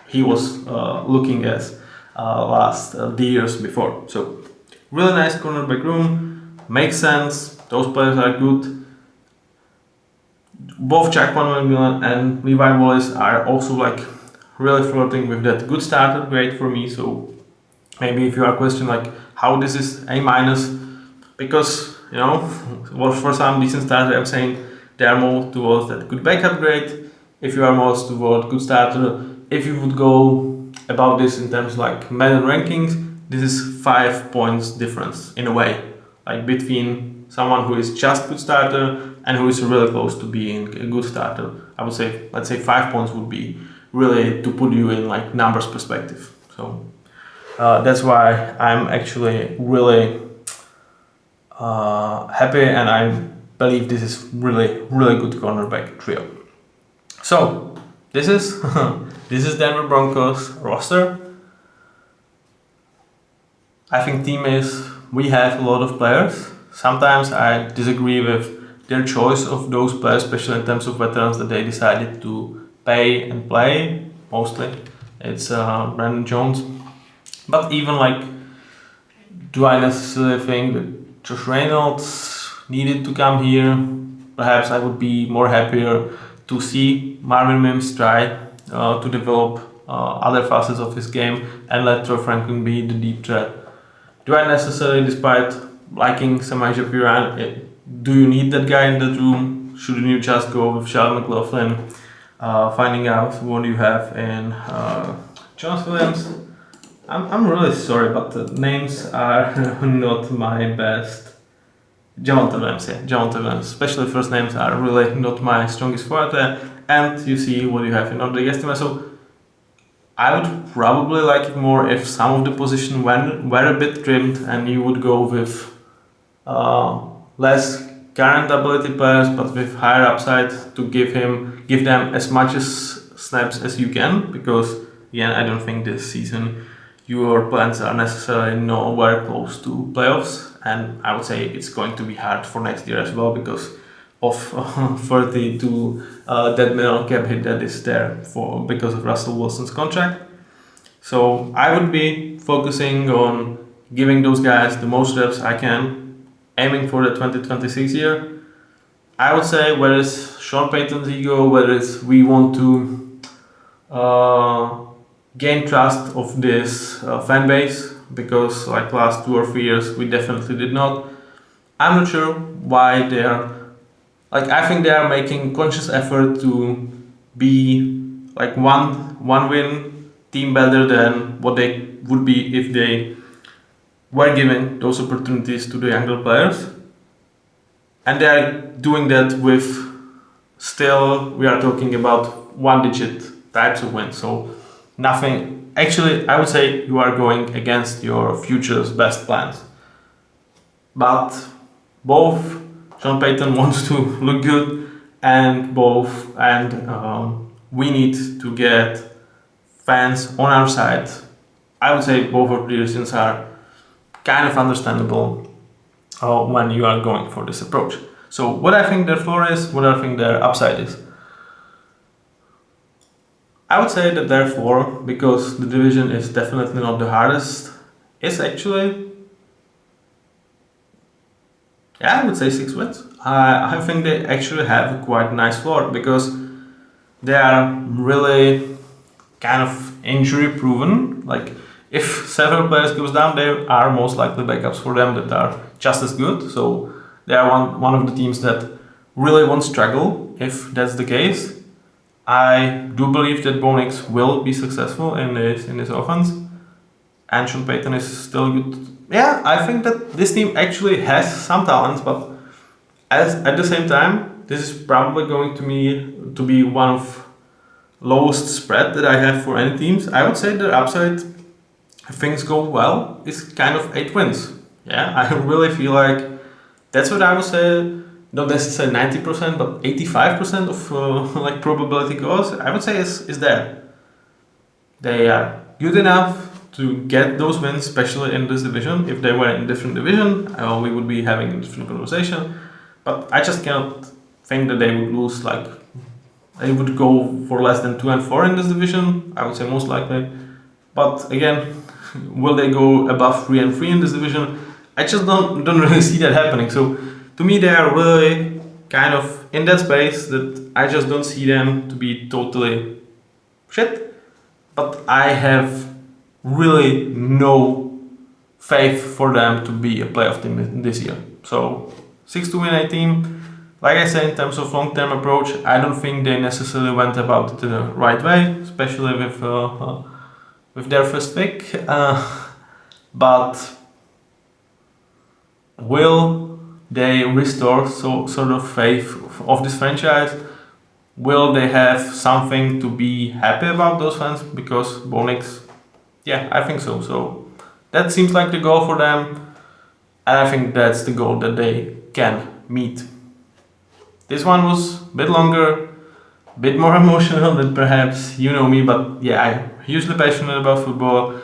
he was looking as the years before. So really nice cornerback room, makes sense. Those players are good. Both Jack Van Mulan and Levi Wallace are also like really flirting with that good starter grade for me. So maybe if you are questioning like how this is A minus, because you know for some decent starter I'm saying they are more towards that good backup grade. If you are more towards good starter, if you would go about this in terms like Madden rankings, this is 5 points difference in a way, like between someone who is just good starter and who is really close to being a good starter. I would say, let's say 5 points would be really to put you in like numbers perspective. So that's why I'm actually really happy, and I believe this is really good cornerback trio. So this is this is Denver Broncos roster. I think team is we have a lot of players. Sometimes I disagree with their choice of those players, especially in terms of veterans that they decided to pay and play. Mostly, it's Brandon Jones. But even like, do I necessarily think that Josh Reynolds needed to come here? Perhaps I would be more happier to see Marvin Mims try to develop other facets of his game and let Troy Franklin be the deep threat. Do I necessarily, despite liking Samaje Perine, do you need that guy in that room? Shouldn't you just go with Charles McLaughlin, finding out what you have in Jonas Williams? I'm really sorry, but the names are not my best. Javonte Williams, especially first names are really not my strongest forte. And you see what you have in Rodriguez. So I would probably like it more if some of the positions were a bit trimmed and you would go with less current ability players but with higher upside to give them as much snaps as you can, because again I don't think this season your plans are necessarily nowhere close to playoffs, and I would say it's going to be hard for next year as well because of 32 dead minimum cap hit that is there because of Russell Wilson's contract. So I would be focusing on giving those guys the most reps I can, aiming for the 2026 year. I would say whether it's Sean Payton's ego, whether it's we want to gain trust of this fan base, because like last 2 or 3 years we definitely did not. I'm not sure why they are, like I think they are making conscious effort to be like one win team better than what they would be if they were given those opportunities to the younger players. And they are doing that with still, we are talking about 1-digit types of wins. So nothing, actually I would say you are going against your future's best plans. But both Sean Payton wants to look good, and we need to get fans on our side. I would say both of the reasons are kind of understandable when you are going for this approach. So what I think their floor is, what I think their upside is. I would say that their floor, because the division is definitely not the hardest, is actually, I would say 6 wins. I think they actually have a quite nice floor because they are really kind of injury proven. Like if several players goes down, there are most likely backups for them that are just as good. So they are one of the teams that really won't struggle if that's the case. I do believe that Bo Nix will be successful in this offense. and Sean Payton is still good. Yeah, I think that this team actually has some talents, but at the same time, this is probably going to be one of lowest spread that I have for any teams. I would say the upside, if things go well, is kind of 8 wins. Yeah, I really feel like that's what I would say. Not necessarily 90%, but 85% of like probability goes. I would say is there. They are good enough to get those wins, especially in this division. If they were in different division, we would be having a different conversation. But I just cannot think that they would lose. Like they would go for less than 2-4 in this division. I would say most likely. But again, will they go above 3-3 in this division? I just don't really see that happening. So to me, they are really kind of in that space that I just don't see them to be totally shit. But I have really no faith for them to be a playoff team this year. So 6-win team. Like I said, in terms of long-term approach, I don't think they necessarily went about it the right way, especially with their first pick. But will they restore sort of faith of this franchise? Will they have something to be happy about, those fans? Because Bo Nix, yeah, I think so. So that seems like the goal for them, and I think that's the goal that they can meet. This one was a bit longer, a bit more emotional than perhaps you know me, but yeah, I'm hugely passionate about football.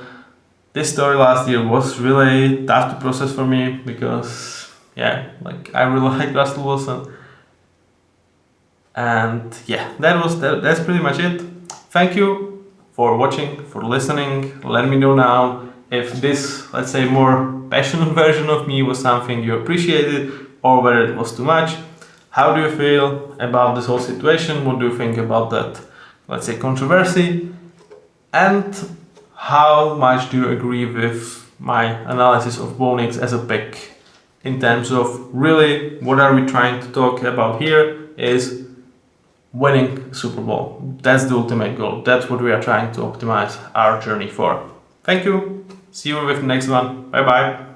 This story last year was really tough to process for me because, yeah, like I really like Russell Wilson. And yeah, that's pretty much it. Thank you for watching, for listening. Let me know now if this, let's say, more passionate version of me was something you appreciated or whether it was too much. How do you feel about this whole situation? What do you think about that, let's say, controversy? And how much do you agree with my analysis of Bo Nix as a pick? In terms of really, what are we trying to talk about here is winning Super Bowl. That's the ultimate goal. That's what we are trying to optimize our journey for. Thank you. See you with the next one. Bye bye.